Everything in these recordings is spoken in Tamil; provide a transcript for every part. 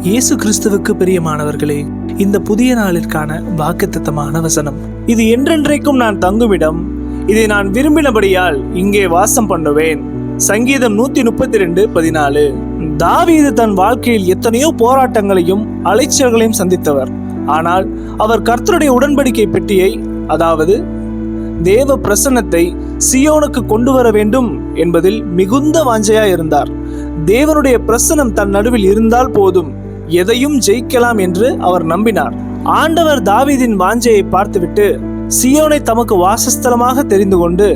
இயேசு கிறிஸ்துவுக்கு பிரியமானவர்களே, இந்த புதிய நாளிற்கான வாக்குத்தத்தமான வசனம், இது என்றென்றைக்கும் நான் தங்குமிடம், இதை நான் விரும்பினபடியால் இங்கே வாசம் பண்ணுவேன். சங்கீதம் 132:14. தாவீது தன் வாழ்க்கையில் எத்தனையோ போராட்டங்களையும் அலைச்சல்களையும் சந்தித்தவர். ஆனால் அவர் கர்த்தருடைய உடன்படிக்கை பெட்டியை, அதாவது தேவ பிரசன்னத்தை சியோனுக்கு கொண்டு வர வேண்டும் என்பதில் மிகுந்த வாஞ்சையா இருந்தார். தேவனுடைய பிரசன்னம் தன் நடுவில் இருந்தால் போதும், எதையும் ஜெயிக்கலாம் என்று அவர் நம்பினார். ஆண்டவர் தாவீதின் வாஞ்சையை பார்த்துவிட்டு சியோனை தமக்கு வாசஸ்தலமாக தெரிந்து கொண்டு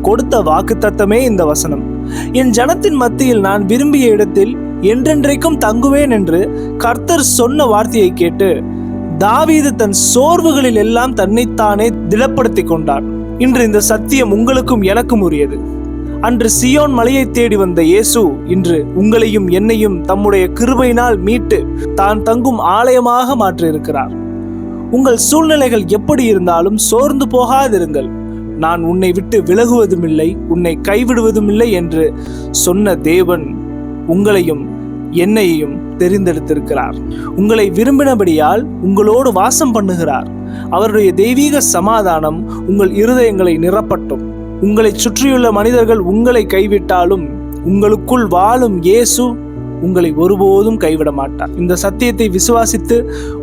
கொடுத்த வாக்குத்தத்தமே இந்த வசனம். என் ஜனத்தின் மத்தியில் நான் விரும்பிய இடத்தில் என்றென்றைக்கும் தங்குவேன் என்று கர்த்தர் சொன்ன வார்த்தையை கேட்டு தாவீது தன் சோர்வுகளில் எல்லாம் தன்னைத்தானே திடப்படுத்தி கொண்டார். இன்று இந்த சத்தியம் உங்களுக்கும் எனக்கும் உரியது. அன்று சியோன் மலையை தேடி வந்த இயேசு இன்று உங்களையும் என்னையும் தம்முடைய கிருபையினால் மீட்டு தான் தங்கும் ஆலயமாக மாற்றியிருக்கிறார். உங்கள் சூழ்நிலைகள் எப்படி இருந்தாலும் சோர்ந்து போகாதிருங்கள். நான் உன்னை விட்டு விலகுவதும் இல்லை, உன்னை கைவிடுவதும் இல்லை என்று சொன்ன தேவன் உங்களையும் என்னையும் தெரிந்தெடுத்திருக்கிறார். உங்களை விரும்பினபடியால் உங்களோடு வாசம் பண்ணுகிறார். அவருடைய தெய்வீக சமாதானம் உங்கள் இருதயங்களை நிரப்பட்டும். உங்களை சுற்றியுள்ள மனிதர்கள் உங்களை கைவிட்டாலும் உங்களுக்குள் வாழும் இயேசு உங்களை ஒருபோதும் கைவிட மாட்டார். இந்த சத்தியத்தை விசுவாசித்து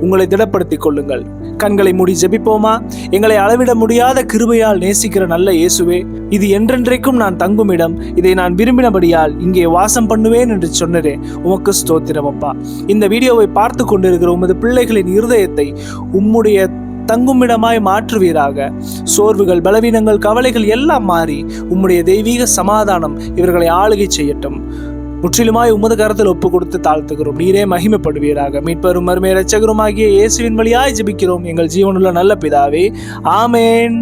உங்களை திடப்படுத்திக் கொள்ளுங்கள். கண்களை மூடி ஜெபிப்போமா? எங்களை அளவிட முடியாத கிருபையால் நேசிக்கிற நல்ல இயேசுவே, இது என்றென்றைக்கும் நான் தங்கும் இடம், இதை நான் விரும்பினபடியால் இங்கே வாசம் பண்ணுவேன் என்று சொன்னதே உமக்கு ஸ்தோத்திரம் அப்பா. இந்த வீடியோவை பார்த்து கொண்டிருக்கிற உமது பிள்ளைகளின் இருதயத்தை உம்முடைய தங்குமிடமாய் மாற்றுவீராக. சோர்வுகள், பலவீனங்கள், கவலைகள் எல்லாம் மாறி உம்முடைய தெய்வீக சமாதானம் இவர்களை ஆளுகை செய்யட்டும். முற்றிலுமாய் உமது கரத்தில் ஒப்பு கொடுத்து தாழ்த்துகிறோம். நீரே மகிமைப்படுவீராக. மீட்பரும் மறுமை இரட்சகருமாகிய இயேசுவின் வழியாய் ஜெபிக்கிறோம் எங்கள் ஜீவனுள்ள நல்ல பிதாவே, ஆமேன்.